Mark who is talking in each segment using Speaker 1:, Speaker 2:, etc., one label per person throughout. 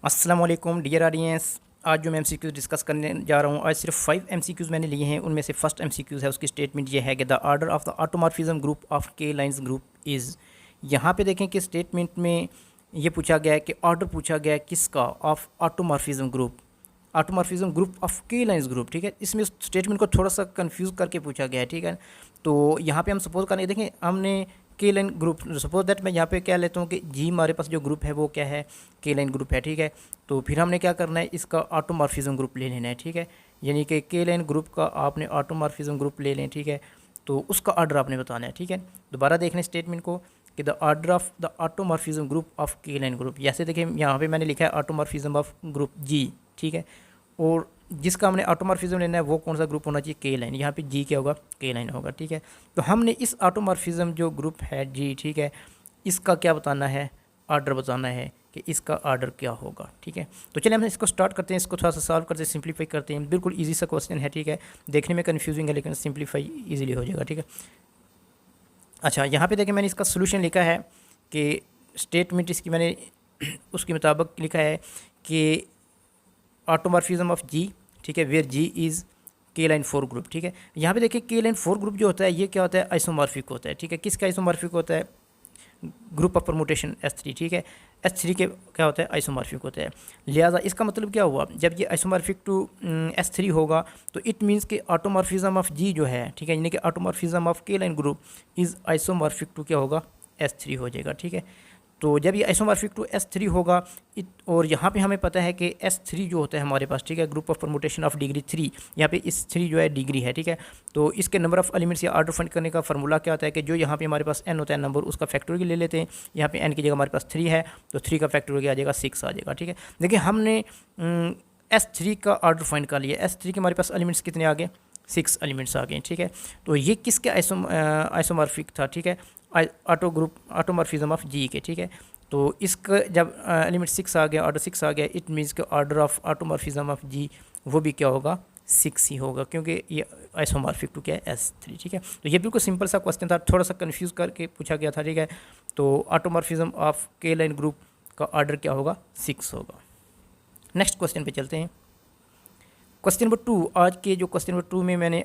Speaker 1: अस्सलाम वालेकुम dear audience. आज जो मैं एमसीक्यूज़ डिस्कस करने जा रहा हूँ, आज सिर्फ 5 एमसीक्यूज़ मैंने लिए हैं। उनमें से फर्स्ट एमसीक्यूज़ है, उसकी स्टेटमेंट ये है कि the order of the automorphism group of के लाइंस ग्रुप इज़। यहाँ पे देखें कि स्टेटमेंट में ये पूछा गया है कि ऑर्डर पूछा गया है किसका, ऑफ ऑटोमॉर्फिज्म ग्रुप ऑफ के लाइंस ग्रुप। ठीक है, इसमें स्टेटमेंट को थोड़ा सा कंफ्यूज करके पूछा गया है। ठीक है, तो यहाँ पे हम सपोज करने देखें, हमने के लाइन ग्रुप, सपोज दैट मैं यहाँ पे क्या लेता हूँ कि जी हमारे पास जो ग्रुप है वो क्या है, के लाइन ग्रुप है। ठीक है, तो फिर हमने क्या करना है, इसका ऑटोमॉर्फिज्म ग्रुप ले लेना है। ठीक है, यानी कि के लाइन ग्रुप का आपने ऑटोमॉर्फिज्म ग्रुप ले लें। ठीक है, तो उसका ऑर्डर आपने बताना है। ठीक है, दोबारा देख लें स्टेटमेंट को कि the order of the automorphism group of Klein group. जैसे देखिए यहाँ पे मैंने लिखा है ऑटोमॉर्फिज्म ऑफ ग्रुप जी। ठीक है, और जिसका हमने ऑटोमॉर्फिज्म लेना है वो कौन सा ग्रुप होना चाहिए, के लाइन। यहाँ पे जी क्या होगा, के लाइन होगा। ठीक है, तो हमने इस ऑटोमॉर्फिज्म जो ग्रुप है जी, ठीक है, इसका क्या बताना है, ऑर्डर बताना है कि इसका ऑर्डर क्या होगा। ठीक है, तो चलिए हम इसको स्टार्ट करते हैं, इसको थोड़ा सा सॉल्व करते हैं, सिंप्लीफाई करते हैं। बिल्कुल ईजी सा क्वेश्चन है। ठीक है, देखने में कन्फ्यूजिंग है लेकिन सिंप्लीफाई ईजिली हो जाएगा। ठीक है, अच्छा यहाँ पे देखिए मैंने इसका सोल्यूशन लिखा है कि स्टेटमेंट इसकी मैंने उसके मुताबिक लिखा है कि ऑटोमॉर्फिज्म ऑफ जी, ठीक है, वेयर जी इज़ के लाइन 4 ग्रुप। ठीक है, यहाँ पे देखिए के लाइन 4 ग्रुप जो होता है ये क्या होता है, आइसोमॉर्फिक होता है। ठीक है, किसका आइसोमॉर्फिक होता है, ग्रुप ऑफ परमुटेशन S3। ठीक है, S3 के क्या होता है, आइसोमॉर्फिक होता है। लिहाजा इसका मतलब क्या हुआ, जब ये आइसोमॉर्फिक टू S3 होगा तो इट मीन्स कि ऑटोमॉर्फिज्म ऑफ जी जो है, ठीक है, यानी कि automorphism of Klein group is isomorphic to क्या होगा, S3 हो जाएगा। ठीक है, तो जब ये आइसोमॉर्फिक टू S3 होगा और यहाँ पे हमें पता है कि S3 जो होता है हमारे पास, ठीक है, group of permutation of degree 3, यहाँ पे इस 3 जो है डिग्री है। ठीक है, तो इसके नंबर ऑफ एलिमेंट्स या ऑर्डर फाइंड करने का फार्मूला क्या होता है कि जो यहाँ पे हमारे पास n होता है नंबर, उसका फैक्टोरियल ले लेते हैं। यहाँ पे n की जगह हमारे पास 3 है तो 3 का फैक्टोरियल आ जाएगा 6 आ जाएगा। ठीक है, देखिए हमने S3 का ऑर्डर फाइंड कर लिया। S3 के हमारे पास एलिमेंट्स कितने आ गए, 6 एलिमेंट्स आ गए। ठीक है, तो ये किसके आइसोमॉर्फिक था, ठीक है, ऑटोमॉर्फिज्म ऑफ जी के। ठीक है, तो इसका जब एलिमेंट 6 आ गया, ऑर्डर 6 आ गया, इट मीन्स के ऑर्डर ऑफ ऑटोमॉर्फिज्म ऑफ जी वो भी क्या होगा, 6 ही होगा, क्योंकि ये आइसोमॉर्फिक टू क्या है, S3। ठीक है, तो ये बिल्कुल सिंपल सा क्वेश्चन था, थोड़ा सा कंफ्यूज करके पूछा गया था। ठीक है, तो automorphism of Klein group का ऑर्डर क्या होगा, 6 होगा। नेक्स्ट क्वेश्चन पे चलते हैं। क्वेश्चन नंबर 2, आज के जो क्वेश्चन नंबर 2 में मैंने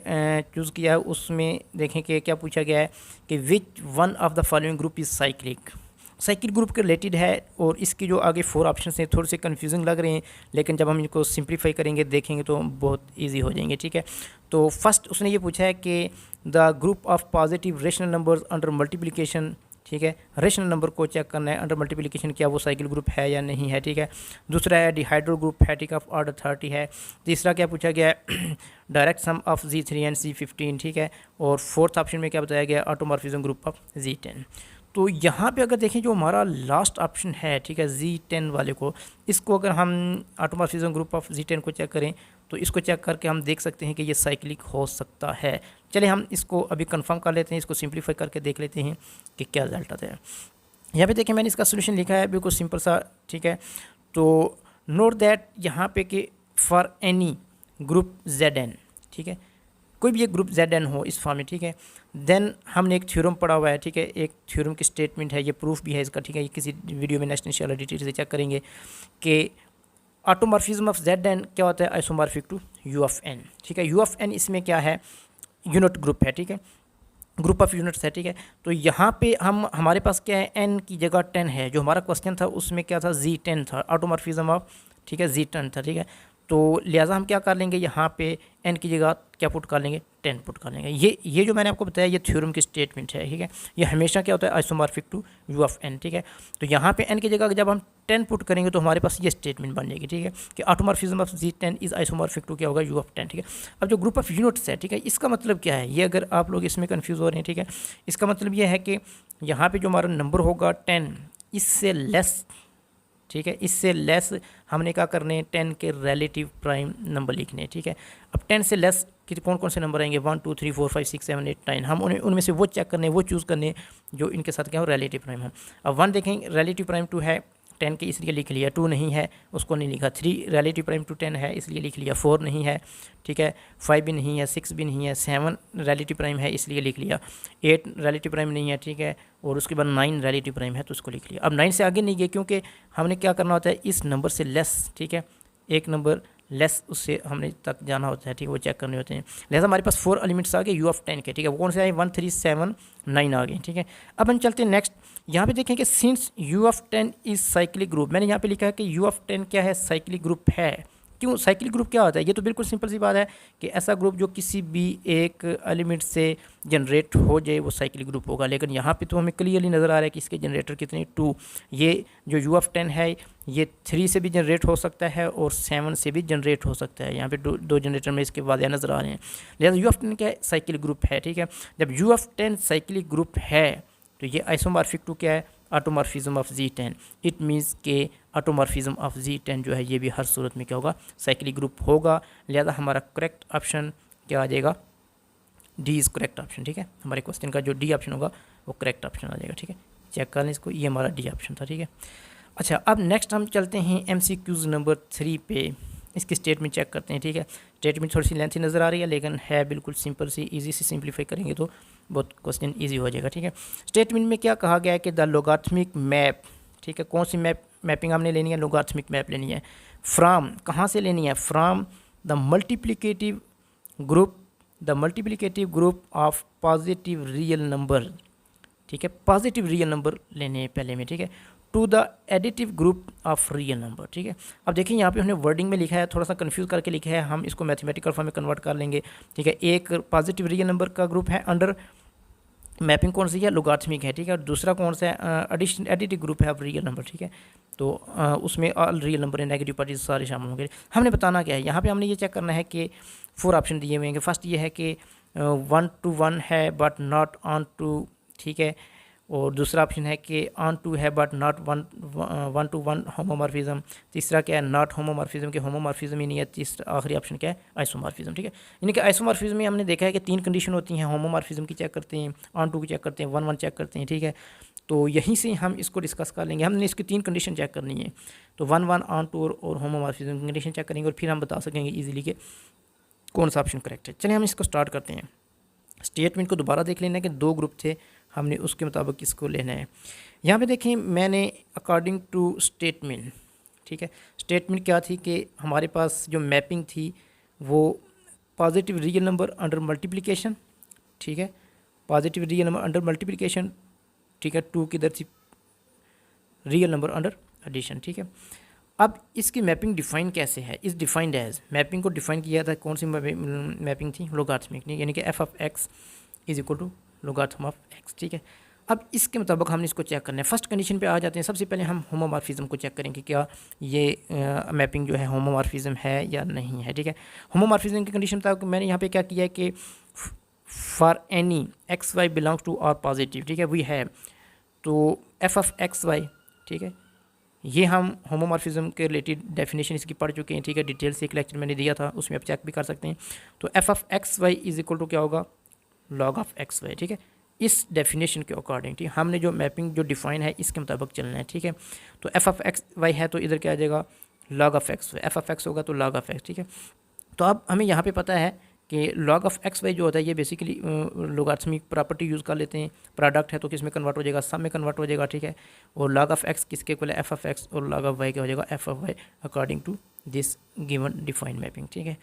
Speaker 1: चूज़ किया है उसमें देखें कि क्या पूछा गया है कि which one of the following group is cyclic group के रिलेटेड है। और इसकी जो आगे 4 ऑप्शन हैं थोड़े से कंफ्यूजिंग लग रहे हैं, लेकिन जब हम इनको सिंप्लीफाई करेंगे देखेंगे तो बहुत इजी हो जाएंगे। ठीक है, तो फर्स्ट उसने ये पूछा है कि the group of positive rational numbers under multiplication, ठीक है, रेशनल नंबर को चेक करना है अंडर मल्टीप्लिकेशन, क्या वो साइकिल ग्रुप है या नहीं है। ठीक है, दूसरा है डिहाइड्रो ग्रुप है, ठीक है, ऑफ ऑर्डर 30 है। तीसरा क्या पूछा गया है, direct sum of Z3 and C15। ठीक है, और फोर्थ ऑप्शन में क्या बताया गया, ऑटोमॉर्फिज्म ग्रुप ऑफ Z10। तो यहाँ पे अगर देखें जो हमारा लास्ट ऑप्शन है, ठीक है, Z10 वाले को, इसको अगर हम ऑटोमॉर्फिज्म ग्रुप ऑफ Z10 को चेक करें तो इसको चेक करके हम देख सकते हैं कि ये साइक्लिक हो सकता है। चलिए हम इसको अभी कंफर्म कर लेते हैं, इसको सिंप्लीफाई करके देख लेते हैं कि क्या रिजल्ट आता है। यहाँ पे देखिए मैंने इसका सोल्यूशन लिखा है बिल्कुल सिंपल सा। ठीक है, तो नोट दैट यहाँ पे कि फॉर एनी ग्रुप ZN, ठीक है, कोई भी एक ग्रुप ZN हो इस फॉर्म में, ठीक है, देन हमने एक थ्योरम पढ़ा हुआ है। ठीक है, एक थ्योरम की स्टेटमेंट है, ये प्रूफ भी है इसका। ठीक है, ये किसी वीडियो में नेक्स्ट इंशाल्लाह डिटेल से चेक करेंगे कि ऑटोमॉर्फिज्म ऑफ ZN क्या होता है, isomorphic to U of N। ठीक है, U ऑफ N इसमें क्या है, यूनिट ग्रुप है। ठीक है, ग्रुप ऑफ यूनिट्स है। ठीक है, तो यहाँ पे हमारे पास क्या है, n की जगह 10 है। जो हमारा क्वेश्चन था उसमें क्या था, Z10 था, ऑटोमॉर्फिज्म ऑफ, ठीक है, Z10 था। ठीक है, तो लिहाजा हम क्या कर लेंगे, यहाँ पे n की जगह क्या पुट कर लेंगे, 10 पुट कर लेंगे। ये जो मैंने आपको बताया ये थ्योरम की स्टेटमेंट है। ठीक है, ये हमेशा क्या होता है, isomorphic to U of N। ठीक है, तो यहाँ पे n की जगह जब हम 10 पुट करेंगे तो हमारे पास ये स्टेटमेंट बन जाएगी। ठीक है, कि automorphism of Z10 is isomorphic to क्या होगा, U ऑफ 10। ठीक है, अब जो ग्रुप ऑफ यूनिट्स है, ठीक है, इसका मतलब क्या है, ये अगर आप लोग इसमें कन्फ्यूज हो रहे हैं, ठीक है, इसका मतलब ये है कि यहाँ पे जो हमारा नंबर होगा 10 इससे लेस, ठीक है, इससे लेस हमने क्या करने हैं, 10 के रिलेटिव प्राइम नंबर लिखने हैं। ठीक है, अब 10 से लेस कि कौन कौन से नंबर आएंगे, 1 2 3 4 5 6 7 8 9, हम उनमें से वो चेक करने, वो चूज़ करने जो इनके साथ क्या हो, रिलेटिव प्राइम है। अब 1 देखें रिलेटिव प्राइम 2 है, 10 के इसलिए लिख लिया, 2 नहीं है उसको नहीं लिखा, 3 रिलेटिव प्राइम टू 10 है इसलिए लिख लिया, 4 नहीं है, ठीक है, 5 भी नहीं है, 6 भी नहीं है, 7 रिलेटिव प्राइम है इसलिए लिख लिया, 8 रिलेटिव प्राइम नहीं है, ठीक है, और उसके बाद 9 रिलेटिव प्राइम है तो उसको लिख लिया। अब 9 से आगे नहीं गए क्योंकि हमने क्या करना होता है, इस नंबर से लेस, ठीक है, एक नंबर लेस उससे हमने तक जाना होता है, ठीक है, वो चेक करने होते हैं। लिहाजा हमारे पास 4 एलिमेंट्स आ गए U ऑफ 10 के, ठीक है, वो कौन से आए, 1 3 7 9 आ गए, ठीक है। अब हम चलते हैं नेक्स्ट, यहाँ पे देखें कि since U of 10 is cyclic group, मैंने यहाँ पे लिखा है कि U ऑफ 10 क्या है, साइक्लिक ग्रुप है। क्यों साइक्लिक ग्रुप क्या होता है, ये तो बिल्कुल सिंपल सी बात है कि ऐसा ग्रुप जो किसी भी एक एलिमेंट से जनरेट हो जाए वो साइक्लिक ग्रुप होगा। लेकिन यहाँ पे तो हमें क्लियरली नज़र आ रहा है कि इसके जनरेटर कितने, 2। ये जो U ऑफ 10 है ये 3 से भी जनरेट हो सकता है और 7 से भी जनरेट हो सकता है। यहाँ पे दो जनरेटर में इसके वादे नज़र आ रहे हैं। लिहाजा U ऑफ 10 क्या है, साइक्लिक ग्रुप है, ठीक है। जब U ऑफ 10 साइक्लिक ग्रुप है तो ये आइसोमॉर्फिक टू क्या है, automorphism of Z10। It means के ऑटोमॉर्फिज्म ऑफ Z10 जो है ये भी हर सूरत में क्या होगा, साइक्लिक ग्रुप होगा। लिहाजा हमारा करेक्ट ऑप्शन क्या आ जाएगा, डी इज़ करेक्ट ऑप्शन, ठीक है। हमारे क्वेश्चन का जो डी ऑप्शन होगा वो करेक्ट ऑप्शन आ जाएगा, ठीक है। चेक कर लें इसको, ये हमारा डी ऑप्शन था, ठीक है। अच्छा, अब नेक्स्ट हम चलते हैं MCQs नंबर 3 पे, इसकी स्टेटमेंट चेक करते हैं, ठीक है। स्टेटमेंट थोड़ी सी लेंथी नज़र आ रही है लेकिन है बिल्कुल सिंपल सी, इजी से सिंप्लीफाई करेंगे तो बहुत क्वेश्चन इजी हो जाएगा, ठीक है। स्टेटमेंट में क्या कहा गया है कि द लोगार्थमिक मैप, ठीक है, कौन सी मैपिंग हमने लेनी है, लोगार्थमिक मैप लेनी है। फ्रॉम कहाँ से लेनी है, from the multiplicative group of positive real number, ठीक है, पॉजिटिव रियल नंबर लेने हैं पहले में, ठीक है, to the additive group of real number, ठीक है। अब देखिए यहाँ पे हमने वर्डिंग में लिखा है, थोड़ा सा कंफ्यूज करके लिखा है, हम इसको मैथमेटिकल फॉर्म में कन्वर्ट कर लेंगे, ठीक है। एक पॉजिटिव रियल नंबर का ग्रुप है, अंडर मैपिंग कौन सी है, लोगार्थमिक है, ठीक है, और दूसरा कौन सा है, एडिटिव ग्रुप है ऑफ रियल नंबर, ठीक है। तो उसमें ऑल रियल नंबर है, नेगेटिव पार्टीज सारे शामिल होंगे। हमने बताना क्या है, यहाँ पे हमने ये चेक करना है कि 4 ऑप्शन दिए हुए हैं। फर्स्ट ये है कि 1 to 1 है बट नॉट ऑन टू, ठीक है, और दूसरा ऑप्शन है कि ऑन टू है बट नॉट 1 to 1 होमोमॉर्फिज्म। तीसरा क्या है, नॉट होमोमॉर्फिज्म के होमोमॉर्फिज्म ही नहीं है। तीसरा आखिरी ऑप्शन क्या है, आइसोमॉर्फिज्म, ठीक है। यानी कि आइसोमॉर्फिज्म में हमने देखा है कि 3 कंडीशन होती हैं, होमोमॉर्फिज्म की चेक करते हैं, ऑन टू की चेक करते हैं, 1 1 चेक करते हैं, ठीक है। तो यहीं से हम इसको डिस्कस कर लेंगे, हमने इसकी 3 कंडीशन चेक करनी है। तो 1 1 ऑन टू और होमोमॉर्फिज्म की कंडीशन चेक करेंगे और फिर हम बता सकेंगे ईजिली कि कौन सा ऑप्शन करेक्ट है। चलिए हम इसको स्टार्ट करते हैं। स्टेटमेंट को दोबारा देख लेना है कि 2 ग्रुप थे, हमने उसके मुताबिक किसको लेना है। यहाँ पे देखें मैंने अकॉर्डिंग टू स्टेटमेंट, ठीक है, स्टेटमेंट क्या थी कि हमारे पास जो मैपिंग थी वो positive real number under multiplication, ठीक है, positive real number under multiplication, ठीक है, 2 किधर थी, रियल नंबर अंडर एडिशन, ठीक है। अब इसकी मैपिंग डिफाइन कैसे है, इस डिफाइंड एज, मैपिंग को डिफाइन किया था, कौन सी मैपिंग थी, लोगार्थमिक, यानी कि f of x is equal to logarithm of x, ठीक है। अब इसके मुताबिक हमने इसको चेक करना है। फर्स्ट कंडीशन पे आ जाते हैं। सबसे पहले हम होमोमॉर्फिज्म को चेक करेंगे, क्या ये मैपिंग जो है होमोमॉर्फिज्म है या नहीं है, ठीक है। होमोमॉर्फिज्म की कंडीशन मुताबिक मैंने यहाँ पे क्या किया है कि for any X Y belongs to R positive, ठीक है, वी हैव, तो f ऑफ एक्स वाई, ठीक है, ये हम होमोमॉर्फिज्म के रिलेटेड डेफिनेशन इसकी पढ़ चुके हैं, ठीक है, डिटेल से एक लेक्चर मैंने दिया था, उसमें आप चेक भी कर सकते हैं। तो f of X Y is equal to क्या होगा, लॉग ऑफ एक्स वाई, ठीक है। इस डेफिनेशन के अकॉर्डिंग, ठीक है, हमने जो मैपिंग जो डिफाइन है इसके मुताबिक चलना है, ठीक है। तो f ऑफ एक्स वाई है तो इधर क्या आ जाएगा, log of X Y, f of X होगा तो लॉग ऑफ एक्स, ठीक है। तो अब हमें यहाँ पे पता है कि लॉग ऑफ एक्स वाई जो होता है ये बेसिकली लोगार्थमिक प्रॉपर्टी यूज़ कर लेते हैं। प्रोडक्ट है तो किस में कन्वर्ट हो जाएगा, सम में कन्वर्ट हो जाएगा, ठीक है। और लॉग ऑफ एक्स किसके इक्वल है, एफ ऑफ एक्स, और लॉग ऑफ वाई क्या हो जाएगा, F of Y according to this given defined mapping, ठीक है।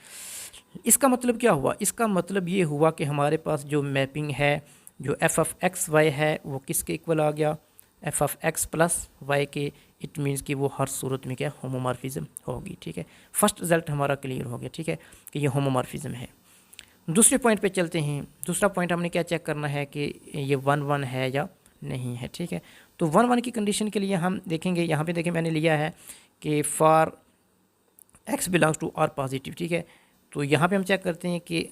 Speaker 1: इसका मतलब क्या हुआ, इसका मतलब ये हुआ कि हमारे पास जो मैपिंग है, जो एफ ऑफ एक्स वाई है वो किसके इक्वल आ गया, F of X plus Y के। इट मीन्स कि वो हर सूरत में क्या होमोमॉर्फिज्म होगी, ठीक है। फर्स्ट रिजल्ट हमारा क्लियर हो गया, ठीक है, कि ये होमोमॉर्फिज्म है। दूसरे पॉइंट पे चलते हैं। दूसरा पॉइंट हमने क्या चेक करना है कि ये 1 1 है या नहीं है, ठीक है। तो 1 1 की कंडीशन के लिए हम देखेंगे, यहाँ पे देखें मैंने लिया है कि for x belongs to R positive, ठीक है। तो यहाँ पे हम चेक करते हैं कि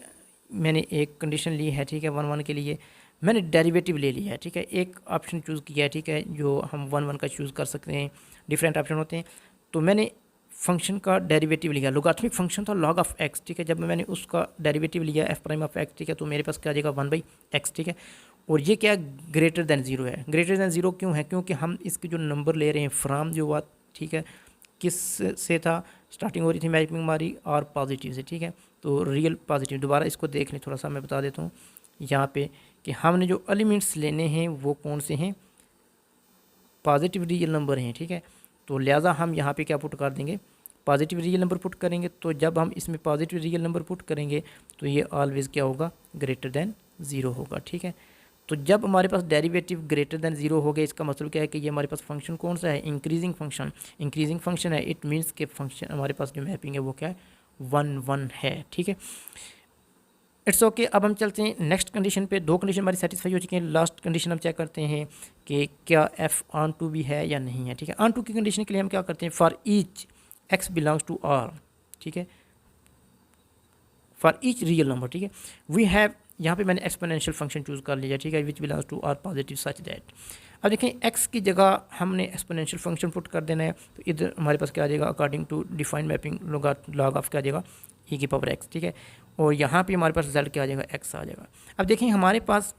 Speaker 1: मैंने एक कंडीशन ली है, ठीक है, 1 1 के लिए मैंने डेरिवेटिव ले लिया है, ठीक है, एक ऑप्शन चूज़ किया है, ठीक है, जो हम 1 1 का चूज़ कर सकते हैं, डिफरेंट ऑप्शन होते हैं। तो मैंने फंक्शन का डेरिवेटिव लिया, लोगार्थमिक फंक्शन था लॉग ऑफ एक्स, ठीक है। जब मैंने उसका डेरिवेटिव लिया एफ प्राइम ऑफ एक्स, ठीक है, तो मेरे पास क्या आ जाएगा 1/x, ठीक है। और ये क्या ग्रेटर दैन 0 है। ग्रेटर दैन 0 क्यों है, क्योंकि हम इसके जो नंबर ले रहे हैं फ्राम जो बात ठीक है, किस से था स्टार्टिंग हो रही थी मैपिंग हमारी, और पॉजिटिव से, ठीक है। तो रियल पॉजिटिव, दोबारा इसको देख लें थोड़ा सा, मैं बता देता हूँ यहाँ पे कि हमने जो एलिमेंट्स लेने हैं वो कौन से हैं, पॉजिटिव रियल नंबर हैं, ठीक है। तो लिहाजा हम यहाँ पे क्या पुट कर देंगे, पॉजिटिव रियल नंबर पुट करेंगे। तो जब हम इसमें पॉजिटिव रियल नंबर पुट करेंगे तो ये ऑलवेज़ क्या होगा, ग्रेटर दैन 0 होगा, ठीक है। तो जब हमारे पास डेरिवेटिव ग्रेटर दैन 0 हो गया, इसका मतलब क्या है कि ये हमारे पास फंक्शन कौन सा है, इंक्रीजिंग फंक्शन, इंक्रीजिंग फंक्शन है। इट मीन्स के फंक्शन हमारे पास जो मैपिंग है वो क्या है, 1 1 है, ठीक है। It's okay. अब हम चलते हैं नेक्स्ट कंडीशन पे। दो कंडीशन हमारी सेटिस्फाई हो चुकी हैं। लास्ट कंडीशन हम चेक करते हैं कि क्या एफ ऑन टू भी है या नहीं है, ठीक है। ऑन टू की कंडीशन के लिए हम क्या करते हैं, for each X belongs to R, ठीक है, फॉर ईच रियल नंबर, ठीक है, वी हैव, यहाँ पे मैंने एक्सपोनेंशियल फंक्शन चूज़ कर लिया, ठीक है, which belongs to R positive such that. अब देखें एक्स की जगह हमने एक्सपोनेंशियल फंक्शन पुट कर देना है, तो इधर हमारे पास क्या आ जाएगा, according to defined mapping log of क्या आ जाएगा, ई की पावर एक्स, ठीक है। और यहाँ पे हमारे पास रिजल्ट क्या आ जाएगा, एक्स आ जाएगा। अब देखें हमारे पास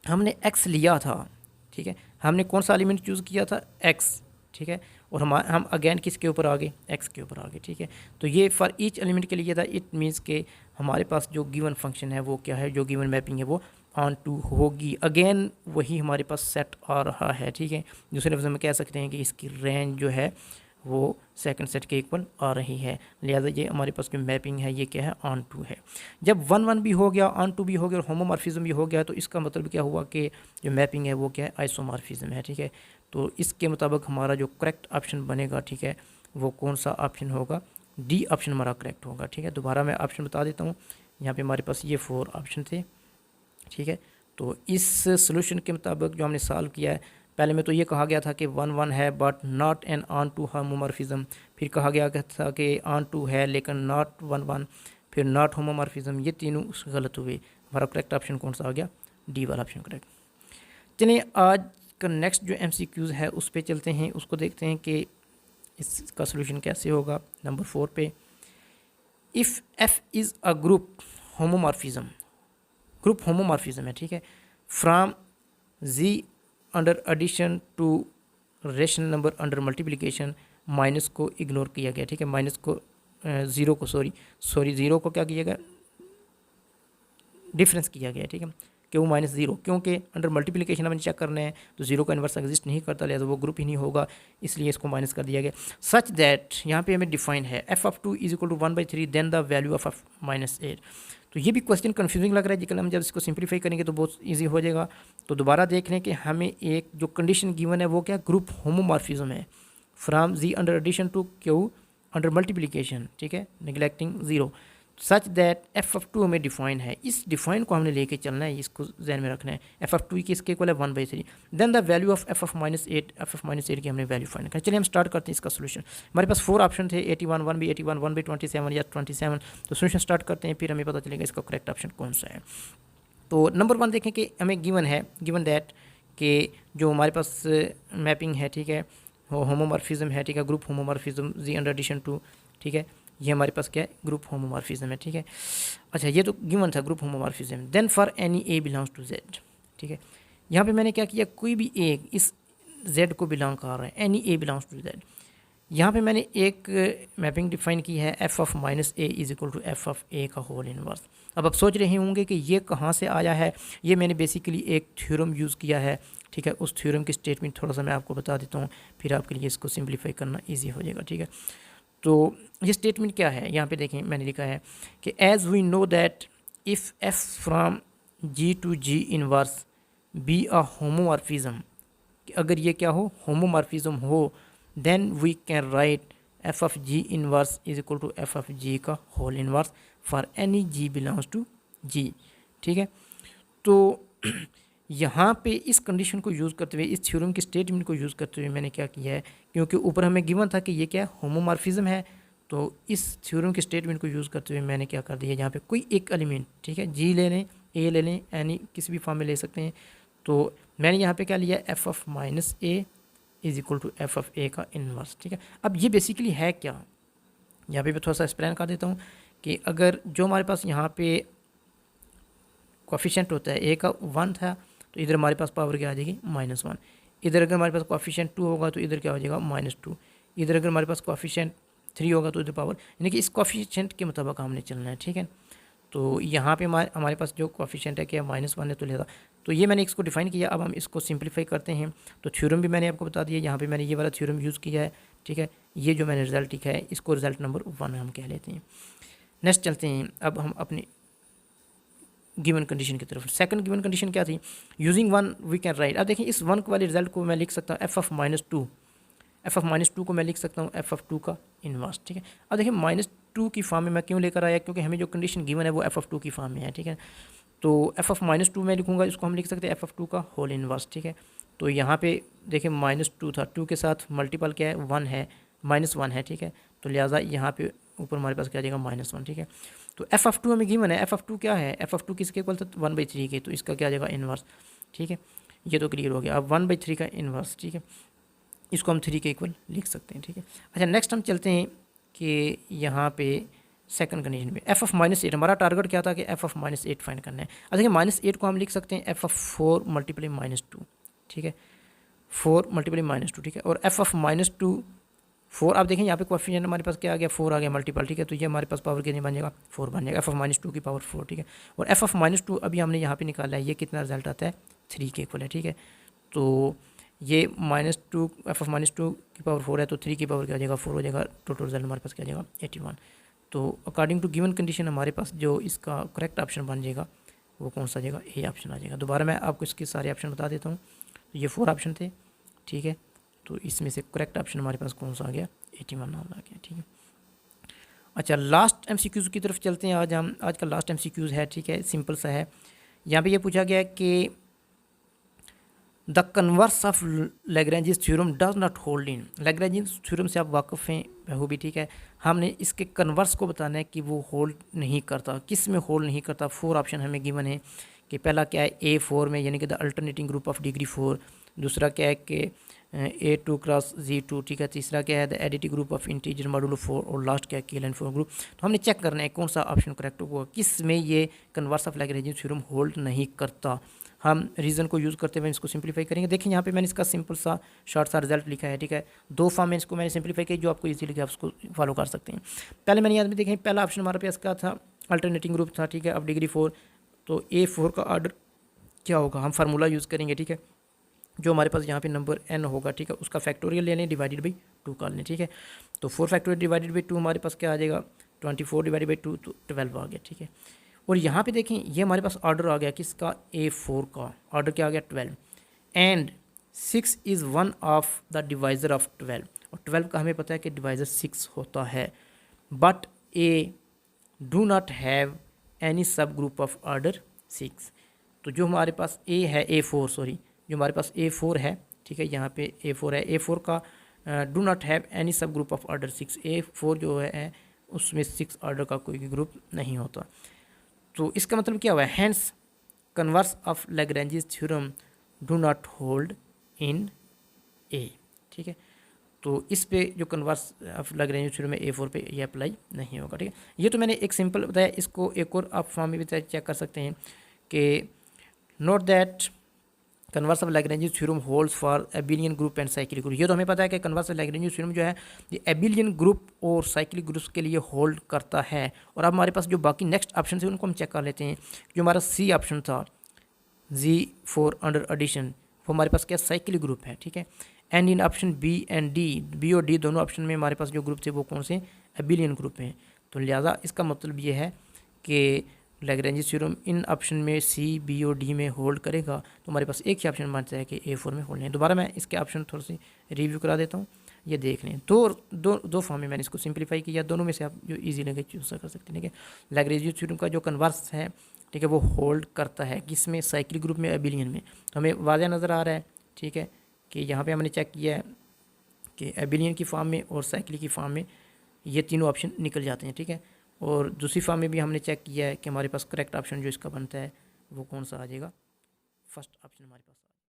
Speaker 1: हमने एक्स लिया था, ठीक है, हमने कौन सा एलिमेंट चूज़ किया था, एक्स, ठीक है, और हम अगेन किसके ऊपर आ गए, एक्स के ऊपर आ गए, ठीक है। तो ये फॉर ईच एलिमेंट के लिए था। इट मीन्स के हमारे पास जो गिवन फंक्शन है वो क्या है, जो गिवन मैपिंग है वो ऑन टू होगी। अगेन वही हमारे पास सेट आ रहा है, ठीक है। दूसरे लफ्ज़ में कह सकते हैं कि इसकी रेंज जो है वो सेकंड सेट के इक्वल आ रही है, लिहाजा ये हमारे पास जो मैपिंग है ये क्या है, ऑन टू है। जब 1 1 भी हो गया, ऑन टू भी हो गया और होमोमॉर्फिज्म भी हो गया, तो इसका मतलब क्या हुआ कि जो मैपिंग है वो क्या है, आइसोमॉर्फिज्म है, ठीक है। तो इसके मुताबिक हमारा जो करेक्ट ऑप्शन बनेगा, ठीक है, वो कौन सा ऑप्शन होगा, डी ऑप्शन हमारा करेक्ट होगा, ठीक है। दोबारा मैं ऑप्शन बता देता हूँ। यहाँ पे हमारे पास ये 4 ऑप्शन थे, ठीक है। तो इस सोल्यूशन के मुताबिक जो हमने सॉल्व किया है, पहले में तो ये कहा गया था कि 1 1 है but not an onto homomorphism, फिर कहा गया था कि ऑन टू है लेकिन नॉट 1 1, फिर नॉट होमोमॉर्फिज्म, ये तीनों गलत हुए। हमारा करेक्ट ऑप्शन कौन सा आ गया, डी वाला ऑप्शन करेक्ट। चलिए आज का नेक्स्ट जो MCQs है उस पर चलते हैं, उसको देखते हैं कि इसका सोल्यूशन कैसे होगा। नंबर 4 पे, if F is a group homomorphism, group homomorphism है, ठीक है, from G under addition to rational number under multiplication, minus को इग्नोर किया गया, ठीक है, माइनस को ज़ीरो को सॉरी ज़ीरो को क्या किया गया, डिफरेंस किया गया, ठीक है, क्यों -0, क्योंकि अंडर मल्टीप्लिकेशन हमें चेक करना है तो जीरो का इन्वर्स एग्जिस्ट नहीं करता, लिहाजा वो ग्रुप ही नहीं होगा, इसलिए इसको माइनस कर दिया गया। सच दैट यहाँ पे हमें डिफाइन है f(2) = 1/3 then the value of f-8। तो ये भी क्वेश्चन कंफ्यूजिंग लग रहा है, लेकिन हम जब इसको सिंप्लीफाई करेंगे तो बहुत ईजी हो जाएगा। तो दोबारा देख लें कि हमें एक जो कंडीशन गिवन है वो क्या, ग्रुप होमोमॉर्फिज्म है, from G under addition to Q under multiplication, ठीक है, निगलेक्टिंग 0, सच दैट f(2) हमें डिफाइन है। इस डिफाइन को हमने लेके चलना है, इसको जहन में रखना है। f(2) किसके इक्वल है, 1/3, then the value of f(-8), f(-8) की हमने वैल्यू फाइंड करनी। चलिए हम स्टार्ट करते हैं इसका सोल्यूशन। हमारे पास 4 ऑप्शन थे, 81 1 भी 81 1/27 या 27। तो सोल्यूशन स्टार्ट करते हैं, फिर हमें पता चलेगा इसका करेक्ट ऑप्शन कौन सा है। तो नंबर 1 देखें कि हमें गिवन है, गिवन दैट कि जो हमारे पास मैपिंग है, ठीक है, होमोमॉर्फिज्म है, ठीक है, group homomorphism G under addition to, ठीक है, ये हमारे पास क्या है, ग्रुप होमोमॉर्फिज्म है, ठीक है। अच्छा ये तो गिवन था group homomorphism. Then for any A belongs to Z, ठीक है, यहाँ पे मैंने क्या किया, कोई भी ए इस जेड को बिलोंग कर रहा है, any A belongs to Z. यहाँ पे मैंने एक मैपिंग डिफाइन की है f(-a) = f(a) का होल इनवर्स। अब आप सोच रहे होंगे कि ये कहाँ से आया है, ये मैंने बेसिकली एक थ्योरम यूज़ किया है, ठीक है। उस थ्योरम की स्टेटमेंट थोड़ा सा मैं आपको बता देता हूँ, फिर आपके लिए इसको सिंप्लीफाई करना ईजी हो जाएगा, ठीक है। तो ये स्टेटमेंट क्या है, यहाँ पे देखें मैंने लिखा है कि as we know that if f from g to g inverse be a homomorphism, अगर ये क्या हो, होमोमॉर्फिज्म हो, then we can write f(g inverse) = f(g) का whole inverse for any g belongs to g, ठीक है। तो यहाँ पे इस कंडीशन को यूज़ करते हुए, इस थ्योरम की स्टेटमेंट को यूज़ करते हुए मैंने क्या किया है, क्योंकि ऊपर हमें गिवन था कि ये क्या होमोमॉर्फिज्म है, तो इस थ्योरम की स्टेटमेंट को यूज़ करते हुए मैंने क्या कर दिया, यहाँ पे कोई एक एलिमेंट, ठीक है, जी ले लें, ए ले लें, यानी किसी भी फॉर्म में ले सकते हैं। तो मैंने यहाँ पे क्या लिया, f(-a) = f(a) का इन्वर्स, ठीक है। अब ये बेसिकली है क्या, यहाँ पे मैं थोड़ा सा एक्सप्लेन कर देता हूँ कि अगर जो हमारे पास यहाँ पे कोफिशिएंट होता है, ए का 1 था, तो इधर हमारे पास पावर क्या आ जाएगी, -1। इधर अगर हमारे पास कोफिशिएंट 2 होगा तो इधर क्या हो जाएगा, -2। इधर अगर हमारे पास कोफिशिएंट 3 होगा तो इधर पावर, यानी कि इस कोफिशिएंट के मुताबिक हमने चलना है, ठीक है। तो यहाँ पे हमारे पास जो कोफिशिएंट है क्या -1 है, तो लिहाजा तो ये मैंने इसको डिफाइन किया। अब हम इसको सिंप्लीफाई करते हैं। तो थ्योरम भी मैंने आपको बता दिया, यहाँ पे मैंने ये वाला थ्योरम यूज़ किया है, ठीक है। ये जो मैंने रिजल्ट लिखा है इसको रिजल्ट नंबर 1 हम कह लेते हैं। नेक्स्ट चलते हैं अब हम अपनी गिवन कंडीशन की तरफ। सेकंड गिवन कंडीशन क्या थी, यूजिंग 1 वी कैन राइट। अब देखिए इस 1 वाले रिजल्ट को मैं लिख सकता हूँ f(-2), f(-2) को मैं लिख सकता हूँ f(2) का इन्वर्स, ठीक है। अब देखिए -2 की फॉर्म में मैं क्यों लेकर आया, क्योंकि हमें जो कंडीशन गिवन है वो f(2) की फॉर्म में है, ठीक है। तो f(-2) मैं लिखूँगा, इसको हम लिख सकते हैं f(2) का होल इन्वर्स, ठीक है। तो यहाँ पे देखिए -2 था, 2 के साथ मल्टीपल क्या है 1 है, -1 है, ठीक है। तो लिहाजा यहाँ पे ऊपर हमारे पास क्या आ जाएगा -1, ठीक है। तो f(2) हमें गिवन है, f(2) क्या है, f(2) किसके इक्वल था 1/3 के, तो इसका क्या आ जाएगा इन्वर्स, ठीक है। ये तो क्लियर हो गया। अब 1/3 का इन्वर्स, ठीक है, इसको हम 3 के इक्वल लिख सकते हैं, ठीक है। अच्छा नेक्स्ट हम चलते हैं कि यहाँ पे सेकंड कंडीशन में f(-8), हमारा टारगेट क्या था कि f(-8) फाइंड करना है। अब देखिए -8 को हम लिख सकते हैं f(4) मल्टीप्लाई -2, ठीक है, 4 मल्टीप्लाई -2, ठीक है। और f(-2) 4, आप देखें यहाँ पे कोएफिशिएंट हमारे पास क्या आ गया 4 आ गया मल्टीपल, ठीक है। तो ये हमारे पास पावर कितनी बन जाएगा 4 बन जाएगा, f(-2) की पावर 4, ठीक है। और f(-2) अभी हमने यहाँ पे निकाला है, ये कितना रिजल्ट आता है 3 के इक्वल है, ठीक है। तो ये -2 f(-2) की पावर 4 है, तो 3 की पावर क्या हो जाएगा 4 हो जाएगा, टोटल रिजल्ट हमारे पास क्या आ जाएगा 81। तो अकॉर्डिंग टू गिवन कंडीशन हमारे पास जो इसका करेक्ट ऑप्शन बन जाएगा वो कौन सा आ जाएगा, ए ऑप्शन आ जाएगा। दोबारा मैं आपको इसके सारे ऑप्शन बता देता हूँ। तो ये 4 ऑप्शन थे, ठीक है। तो इसमें से करेक्ट ऑप्शन हमारे पास कौन सा आ गया 81 नाम आ गया, ठीक है। अच्छा लास्ट एमसीक्यूज़ की तरफ चलते हैं। आज का लास्ट एमसीक्यूज़ है, ठीक है, सिंपल सा है। यहाँ पे ये पूछा गया है कि the converse of Lagrange theorem does not hold in. Lagrange theorem से आप वाकिफ़ हैं वो भी, ठीक है। हमने इसके कन्वर्स को बताना है कि वो होल्ड नहीं करता, किस में होल्ड नहीं करता। 4 ऑप्शन हमें गिवन है कि पहला क्या है A4 में, यानी कि the alternating group of degree 4। दूसरा क्या है कि A2 क्रॉस Z2, ठीक है। तीसरा क्या है the additive group of integer modulo 4। और लास्ट क्या है K-Line 4 ग्रुप। तो हमने चेक करना है कौन सा ऑप्शन करेक्ट होगा, किस में ये converse of Lagrange theorem hold नहीं करता। हम रीज़न को यूज़ करते हुए इसको सिंपलीफाई करेंगे। देखिए यहाँ पे मैंने इसका सिंपल सा शॉर्ट सा रिजल्ट लिखा है, ठीक है। 2 फॉर्म में इसको मैंने सिंपलीफाई किया, जो आपको इजीली आप उसको फॉलो कर सकते हैं। पहले मैंने यहाँ पे देखें, पहला ऑप्शन हमारे पास क्या था, अल्टरनेटिंग ग्रुप था, ठीक है, अब डिग्री 4। तो A4 का ऑर्डर क्या होगा, हम फार्मूला यूज़ करेंगे, ठीक है। जो हमारे पास यहाँ पे नंबर n होगा, ठीक है, उसका फैक्टोरियल ले लें, डिवाइडेड बाई 2 कर लें, ठीक है। तो 4 फैक्टोरियल डिवाइडेड बाई 2 हमारे पास क्या आ जाएगा 24 डिवाइडेड बाई 2, तो 12 आ गया, ठीक है। और यहाँ पे देखें ये हमारे पास ऑर्डर आ गया किसका, A4 का ऑर्डर क्या आ गया 12। And 6 is one of the divisor of 12। और 12 का हमें पता है कि डिवाइज़र 6 होता है। But A do not have any सब ग्रुप ऑफ ऑर्डर 6। तो जो हमारे पास ए है A4, सॉरी, जो हमारे पास A4 है, ठीक है, यहाँ पे A4 है, A4 का डू नॉट हैव एनी सब ग्रुप ऑफ ऑर्डर 6। A4 जो है उसमें 6 ऑर्डर का कोई भी ग्रुप नहीं होता। तो इसका मतलब क्या हुआ है, hence converse of Lagrange theorem do not hold in A, ठीक है। तो इस पे जो कन्वर्स ऑफ लैग्रेंज थ्योरम है A4 पे ये अप्लाई नहीं होगा, ठीक है। ये तो मैंने एक सिंपल बताया, इसको एक और आप फॉर्म में भी चेक कर सकते हैं कि note that converse of Lagrange theorem holds for abelian group and cyclic group. ये तो हमें पता है कि कन्वर्स ऑफ लैग्रेंज थ्योरम जो है ये एबिलियन ग्रुप और साइक्लिक ग्रुप्स के लिए होल्ड करता है। और अब हमारे पास जो बाकी नेक्स्ट ऑप्शन है उनको हम चेक कर लेते हैं। जो हमारा सी ऑप्शन था Z4 अंडर एडिशन, वो हमारे पास क्या साइक्लिक ग्रुप है, ठीक है। And in option B and D, B और डी दोनों ऑप्शन में हमारे पास जो ग्रुप थे वो कौन से एबिलियन ग्रुप हैं। तो लिहाजा इसका मतलब ये है कि लैग्रेंज थ्योरम इन ऑप्शन में सी, बी और डी में होल्ड करेगा। तो हमारे पास एक ही ऑप्शन बनता है कि A4 में होल्ड है। दोबारा मैं इसके ऑप्शन थोड़ी सी रिव्यू करा देता हूँ, ये देख लें। दो फॉर्म में मैंने इसको सिंपलीफाई किया, दोनों में से आप जो ईजी लगे चूज़ कर सकते हैं, ठीक है। लैग्रेंज थ्योरम का जो कन्वर्स है, ठीक है, वो होल्ड करता है किसमें, साइक्लिक ग्रुप में, एबिलियन में। तो हमें वाज़ह नज़र आ रहा है, ठीक है, कि यहाँ पे हमने चेक किया है कि एबिलियन की फॉर्म में और साइक्लिक की फॉर्म में ये तीनों ऑप्शन निकल जाते हैं, ठीक है। और दूसरी फॉर्म में भी हमने चेक किया है कि हमारे पास करेक्ट ऑप्शन जो इसका बनता है वो कौन सा आ जाएगा, फर्स्ट ऑप्शन हमारे पास।